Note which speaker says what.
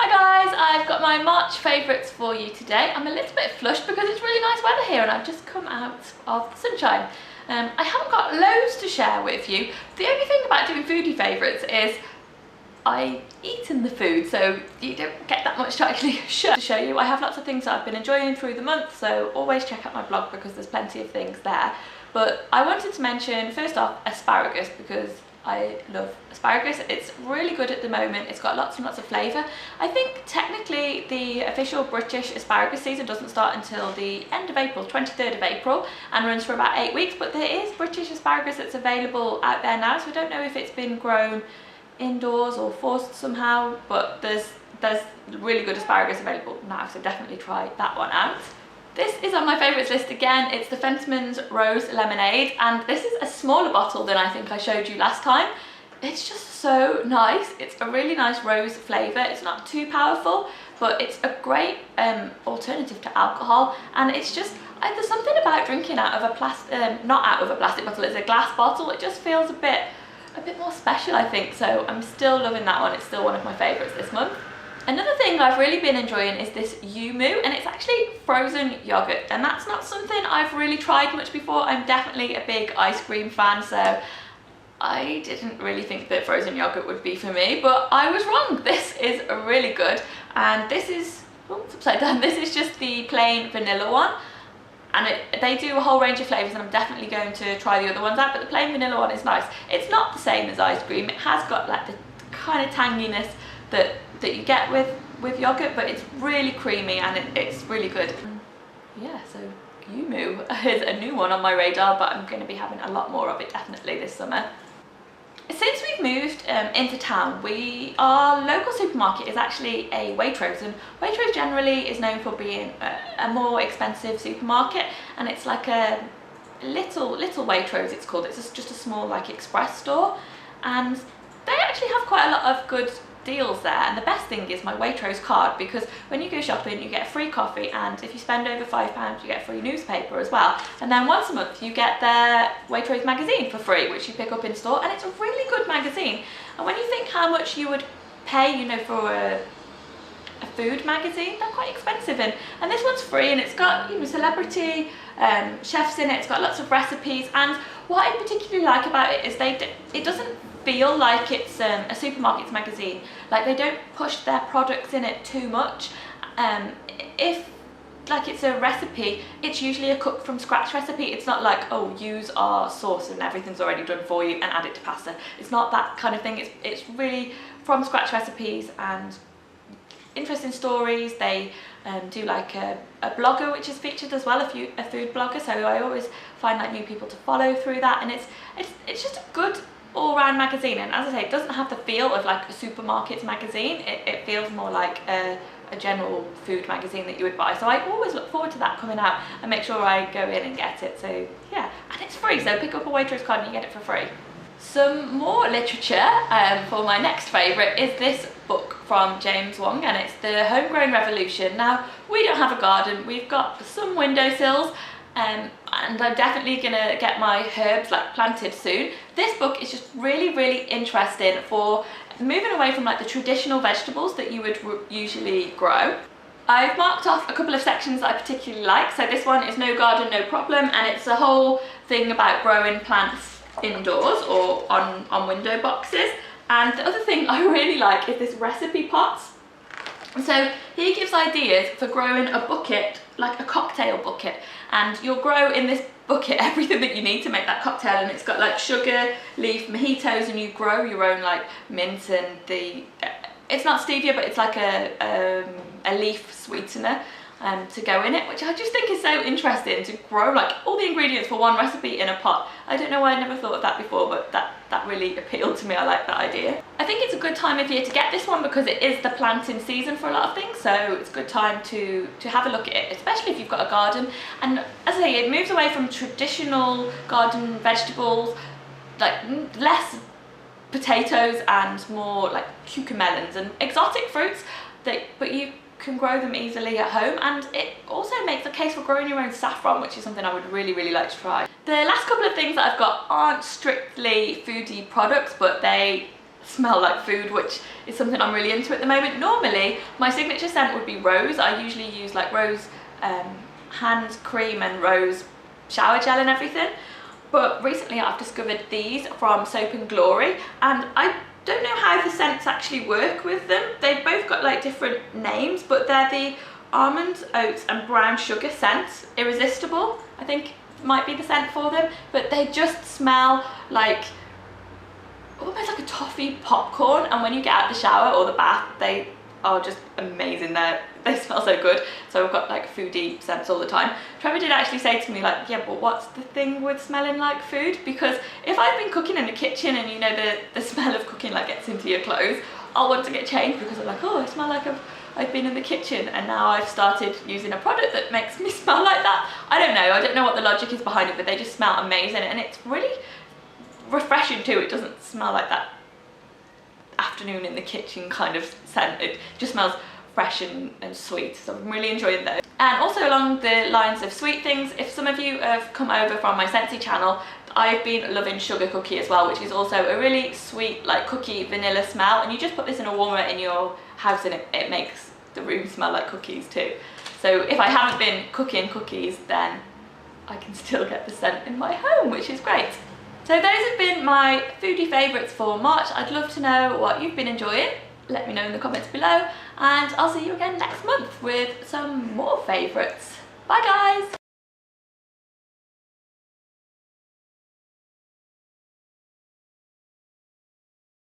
Speaker 1: Hi guys, I've got my March favourites for you today. I'm a little bit flushed because it's really nice weather here and I've just come out of the sunshine. I haven't got loads to share with you. The only thing about doing foodie favourites is I eat in the food, so you don't get that much to actually show you. I have lots of things that I've been enjoying through the month, so always check out my blog because there's plenty of things there. But I wanted to mention, first off, asparagus, because I love asparagus. It's really good at the moment. It's got lots and lots of flavour. I think technically the official British asparagus season doesn't start until the end of April, 23rd of April, and runs for about 8 weeks, but there is British asparagus that's available out there now, so I don't know if it's been grown indoors or forced somehow, but there's really good asparagus available now, so definitely try that one out. This is on my favourites list again. It's the Fentimans Rose Lemonade, and this is a smaller bottle than I think I showed you last time. It's just so nice. It's a really nice rose flavour. It's not too powerful, but it's a great alternative to alcohol, and it's just, there's something about drinking out of a plastic, not out of a plastic bottle, it's a glass bottle. It just feels a bit more special, I think, so I'm still loving that one. It's still one of my favourites this month. Another thing I've really been enjoying is this Yumu, and it's actually frozen yogurt, and that's not something I've really tried much before. I'm definitely a big ice cream fan, so I didn't really think that frozen yogurt would be for me, but I was wrong. This is really good, and this is, oh, it's upside down. This is just the plain vanilla one, and they do a whole range of flavours, and I'm definitely going to try the other ones out, but the plain vanilla one is nice. It's not the same as ice cream. It has got like the kind of tanginess that you get with yogurt, but it's really creamy and it's really good. Yeah, so Yumu is a new one on my radar, but I'm going to be having a lot more of it definitely this summer. Since we've moved into town, our local supermarket is actually a Waitrose, and Waitrose generally is known for being a more expensive supermarket, and it's like a little Waitrose it's called. It's just a small like express store, and they actually have quite a lot of good deals there, and the best thing is my Waitrose card, because when you go shopping you get free coffee, and if you spend over £5 you get a free newspaper as well, and then once a month you get their Waitrose Magazine for free, which you pick up in store, and it's a really good magazine. And when you think how much you would pay, you know, for a food magazine, they're quite expensive, and this one's free, and it's got, you know, celebrity chefs in it. It's got lots of recipes, and what I particularly like about it is it doesn't feel like it's a supermarket's magazine. Like, they don't push their products in it too much. If like it's a recipe, it's usually a cook from scratch recipe. It's not like, oh, use our sauce and everything's already done for you and add it to pasta. It's not that kind of thing. It's really from scratch recipes and interesting stories. They do like a blogger which is featured as well, a food blogger, so I always find like new people to follow through that, and it's just a good all-round magazine. And as I say, it doesn't have the feel of like a supermarket's magazine. It feels more like a general food magazine that you would buy, so I always look forward to that coming out and make sure I go in and get it. So yeah, and it's free, so pick up a Waitrose card and you get it for free. Some more literature for my next favourite is this book from James Wong, and it's The Homegrown Revolution. Now, we don't have a garden, we've got some windowsills, and I'm definitely gonna get my herbs like planted soon. This book is just really interesting for moving away from like the traditional vegetables that you would usually grow. I've marked off a couple of sections that I particularly like. So this one is No Garden, No Problem, and it's a whole thing about growing plants indoors or on window boxes. And the other thing I really like is this recipe pots. So he gives ideas for growing a bucket, like a cocktail bucket, and you'll grow in this bucket everything that you need to make that cocktail, and it's got like sugar, leaf, mojitos, and you grow your own like mint and it's not stevia, but it's like a leaf sweetener to go in it, which I just think is so interesting, to grow like all the ingredients for one recipe in a pot. I don't know why I never thought of that before, but that really appealed to me. I like that idea. I think it's a good time of year to get this one because it is the planting season for a lot of things, so it's a good time to have a look at it, especially if you've got a garden. And as I say, it moves away from traditional garden vegetables, like less potatoes and more like cucamelons and exotic fruits, but you can grow them easily at home, and it also makes a case for growing your own saffron, which is something I would really like to try. The last couple of things that I've got aren't strictly foodie products, but they smell like food, which is something I'm really into at the moment. Normally my signature scent would be rose. I usually use like rose hand cream and rose shower gel and everything, but recently I've discovered these from Soap and Glory, and I don't know how the scents actually work with them. They've both got like different names, but they're the almond, oats and brown sugar scent. Irresistible, I think might be the scent for them, but they just smell like almost like a toffee popcorn, and when you get out the shower or the bath, they are just amazing. They smell so good. So I've got like Foodie scents all the time. Trevor did actually say to me like, yeah, but what's the thing with smelling like food? Because if I've been cooking in the kitchen and you know the smell of cooking like gets into your clothes, I'll want to get changed because I'm like, oh, I smell like I've been in the kitchen, and now I've started using a product that makes me smell like that. I don't know what the logic is behind it, but they just smell amazing, and it's really refreshing too. It doesn't smell like that afternoon in the kitchen kind of scent. It just smells fresh and sweet, so I'm really enjoying those. And also along the lines of sweet things, if some of you have come over from my Scentsy channel, I've been loving Sugar Cookie as well, which is also a really sweet like cookie vanilla smell, and you just put this in a warmer in your house and it makes the room smell like cookies too. So if I haven't been cooking cookies, then I can still get the scent in my home, which is great. So those have been my foodie favourites for March. I'd love to know what you've been enjoying. Let me know in the comments below, and I'll see you again next month with some more favourites. Bye guys!